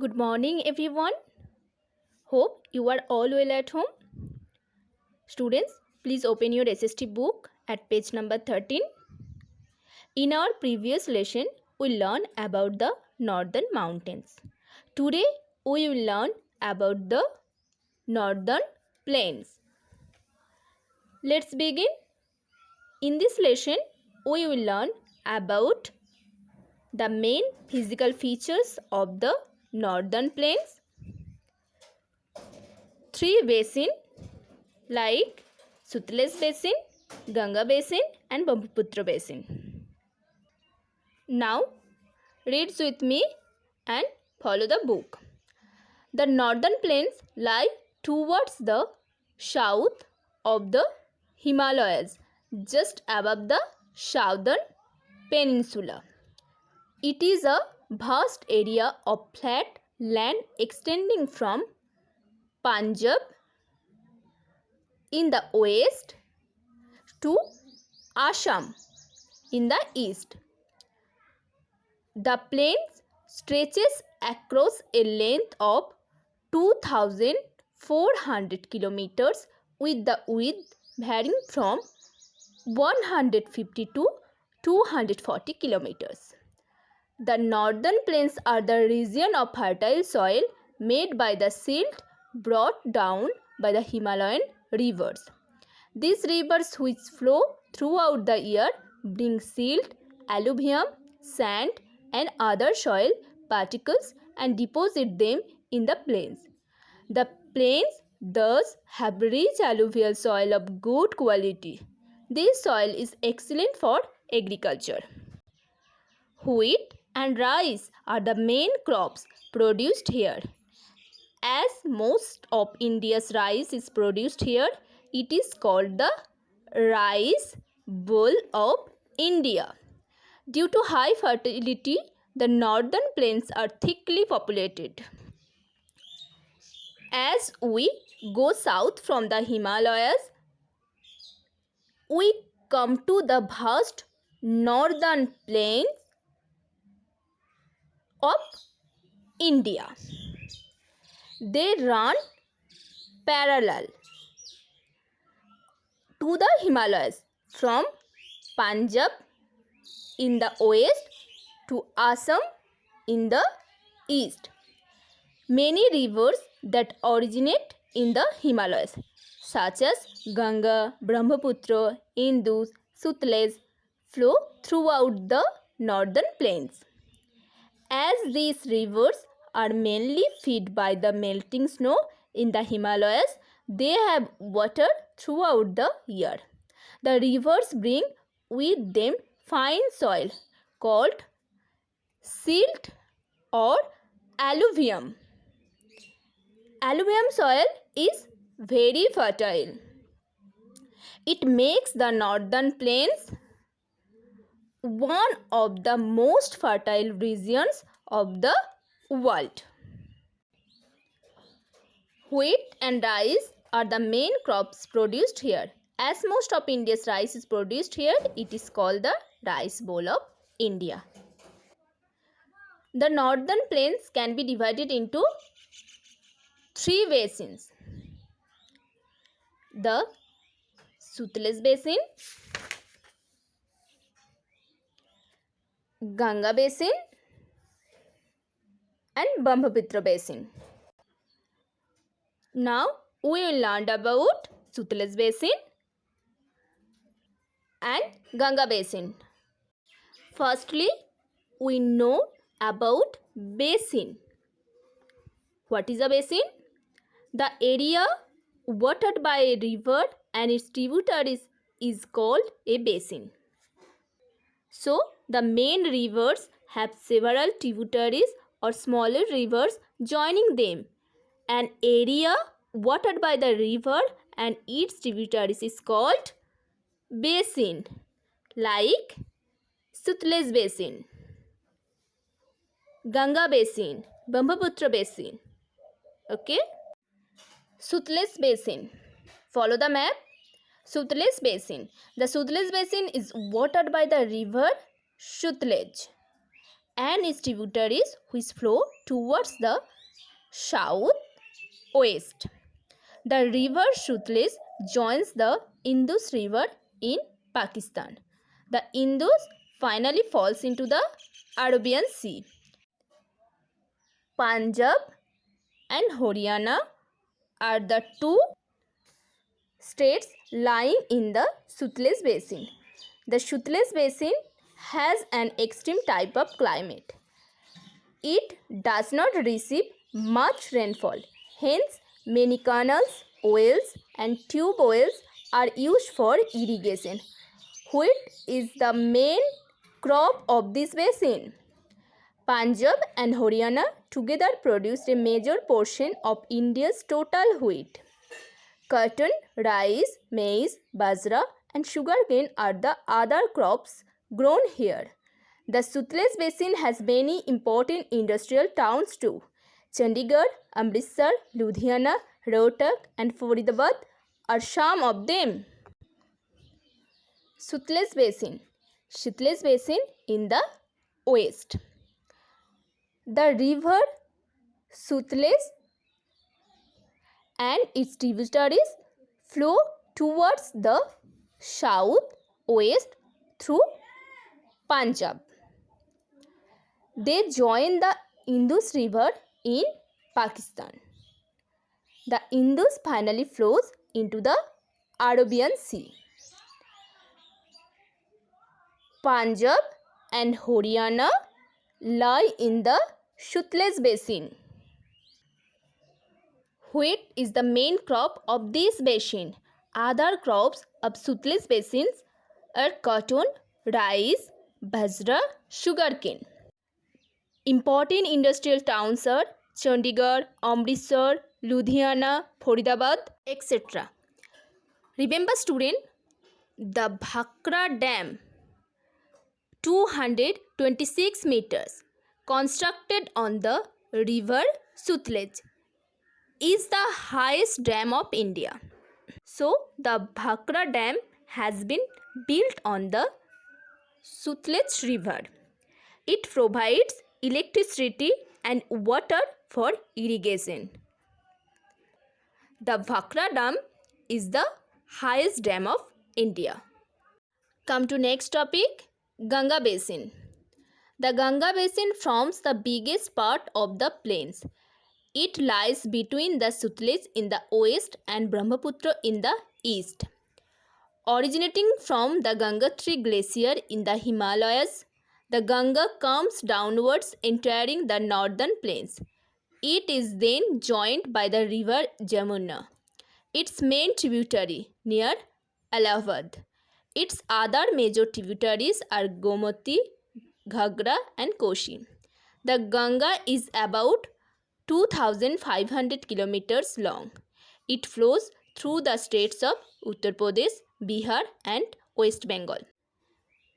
Good morning, everyone. Hope you are all well at home. Students, please open your SST book at page number 13. In our previous lesson, we learned about the northern mountains. Today, we will learn about the northern plains. Let's begin. In this lesson, we will learn about the main physical features of the northern plains. Three basins like Sutlej Basin, Ganga Basin and Brahmaputra Basin. Now read with me and follow the book. The northern plains lie towards the south of the Himalayas, just above the southern peninsula. It is a vast area of flat land extending from Punjab in the west to Assam in the east. The plains stretches across a length of 2,400 kilometers with the width varying from 150 to 240 kilometers. The northern plains are the region of fertile soil made by the silt brought down by the Himalayan rivers. These rivers, which flow throughout the year, bring silt, alluvium, sand and other soil particles and deposit them in the plains. The plains thus have rich alluvial soil of good quality. This soil is excellent for agriculture. Wheat and rice are the main crops produced here. As most of India's rice is produced here, it is called the rice bowl of India. Due to high fertility, the northern plains are thickly populated. As we go south from the Himalayas, we come to the vast northern plains of India. They run parallel to the Himalayas from Punjab in the west to Assam in the east. Many rivers that originate in the Himalayas, such as Ganga, Brahmaputra, Indus, Sutlej, flow throughout the northern plains. As these rivers are mainly fed by the melting snow in the Himalayas, they have water throughout the year. The rivers bring with them fine soil called silt or alluvium. Alluvium soil is very fertile. It makes the northern plains one of the most fertile regions of the world. Wheat and rice are the main crops produced here. As most of India's rice is produced here, it is called the rice bowl of India. The northern plains can be divided into three basins. The Sutlej Basin, Ganga Basin and Brahmaputra Basin. Now we will learn about Sutlej Basin and Ganga Basin. Firstly, we know about basin. What is a basin? The area watered by a river and its tributaries is called a basin. So, the main rivers have several tributaries or smaller rivers joining them. An area watered by the river and its tributaries is called basin, like Sutlej Basin, Ganga Basin, Brahmaputra Basin. Okay? Sutlej Basin. Follow the map. Sutlej Basin. The Sutlej Basin is watered by the river Sutlej. and its tributaries which flow towards the south-west. The river Sutlej joins the Indus River in Pakistan. The Indus finally falls into the Arabian Sea. Punjab and Haryana are the two states lying in the Sutlej Basin. The Sutlej Basin has an extreme type of climate. It does not receive much rainfall. Hence, many canals, wells and tube wells are used for irrigation. Wheat is the main crop of this basin. Punjab and Haryana together produce a major portion of India's total wheat. Cotton, rice, maize, bajra and sugarcane are the other crops grown here. The Sutlej Basin has many important industrial towns too. Chandigarh, Amritsar, Ludhiana, Rohtak and Faridabad are some of them. Sutlej Basin. Sutlej Basin in the west. The river Sutlej and its tributaries flow towards the south-west through Punjab. They join the Indus River in Pakistan. The Indus finally flows into the Arabian Sea. Punjab and Haryana lie in the Sutlej Basin. Wheat is the main crop of this basin. Other crops of Sutlej basins are cotton, rice, bajra, sugarcane. Important industrial towns are Chandigarh, Amritsar, Ludhiana, Faridabad, etc. Remember student, the Bhakra Dam, 226 meters, constructed on the river Sutlej, is the highest dam of India. So, the Bhakra Dam has been built on the Sutlej River. It provides electricity and water for irrigation. The Bhakra Dam is the highest dam of India. Come to next topic, Ganga Basin. The Ganga Basin forms the biggest part of the plains. It lies between the Sutlej in the west and Brahmaputra in the east. Originating from the Gangotri Glacier in the Himalayas, the Ganga comes downwards entering the northern plains. It is then joined by the river Jamuna, its main tributary near Allahabad. Its other major tributaries are Gomati, Ghagra and Koshi. The Ganga is about 2,500 kilometers long. It flows through the states of Uttar Pradesh, Bihar and West Bengal.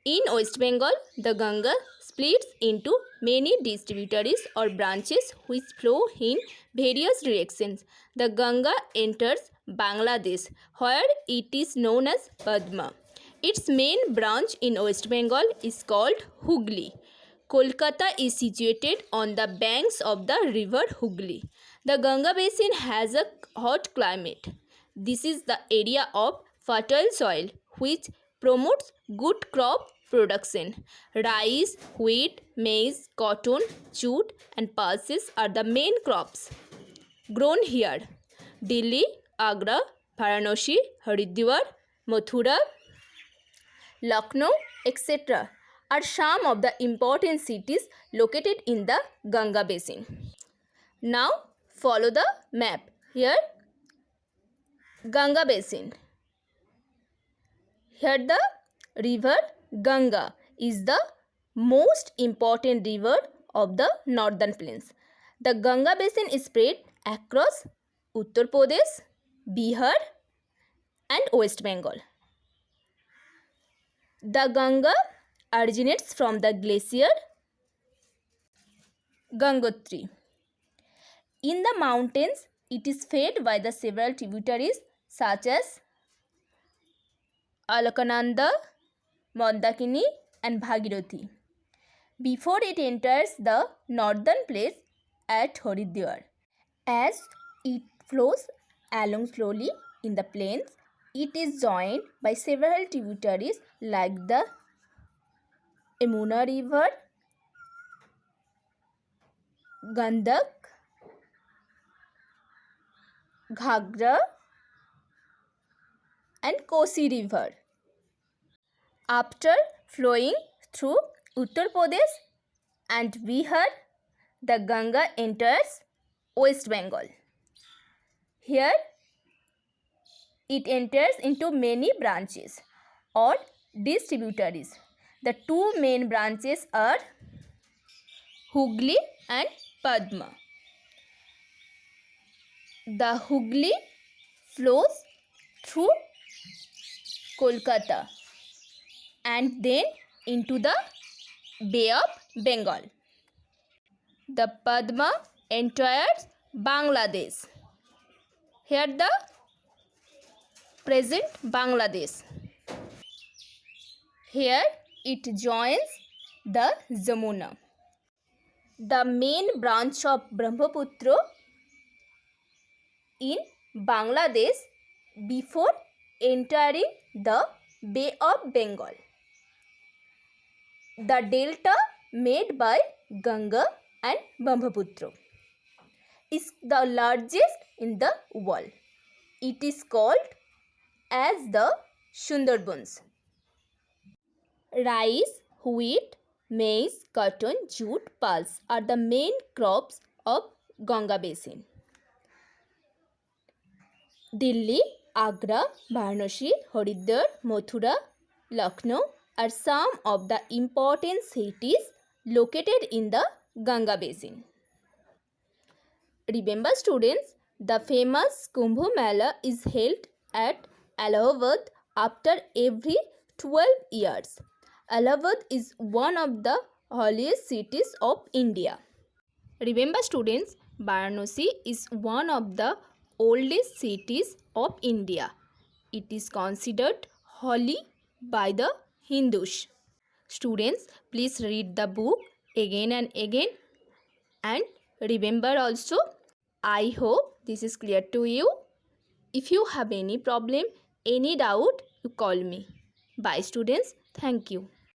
In West Bengal, the Ganga splits into many distributaries or branches which flow in various directions. The Ganga enters Bangladesh, where it is known as Padma. Its main branch in West Bengal is called Hooghly. Kolkata is situated on the banks of the river Hooghly. The Ganga Basin has a hot climate. This is the area of fertile soil which promotes good crop production. Rice, wheat, maize, cotton, jute and pulses are the main crops grown here. Delhi, Agra, Varanasi, Haridwar, Mathura, Lucknow, etc. are some of the important cities located in the Ganga Basin. Now follow the map. Here Ganga Basin. Here the river Ganga is the most important river of the northern plains. The Ganga Basin is spread across Uttar Pradesh, Bihar and West Bengal. The Ganga originates from the glacier Gangotri. In the mountains, it is fed by the several tributaries such as Alaknanda, Mandakini and Bhagirathi. before it enters the northern place at Haridwar. As it flows along slowly in the plains, it is joined by several tributaries like the Yamuna River, Gandak, Ghagra, and Kosi River. After flowing through Uttar Pradesh and Bihar, the Ganga enters West Bengal. Here, it enters into many branches or distributaries. The two main branches are Hooghly and Padma. The Hooghly flows through Kolkata and then into the Bay of Bengal. The Padma enters Bangladesh. Here the present Bangladesh. Here it joins the Jamuna. The main branch of Brahmaputra in Bangladesh before entering the Bay of Bengal. The delta made by Ganga and Brahmaputra is the largest in the world. It is called as the Sundarbans. Rice, wheat, maize, cotton, jute, pulse are the main crops of Ganga basin. Delhi, Agra, Varanasi, Haridwar, Mathura, Lucknow are some of the important cities located in the Ganga basin. Remember students, the famous Kumbh Mela is held at Allahabad after every 12 years. Allahabad is one of the holiest cities of India. Remember students, Varanasi is one of the oldest cities of India. It is considered holy by the Hindus. Students, please read the book again and again and remember also. I hope this is clear to you. If you have any problem, any doubt, you call me. Bye students. Thank you.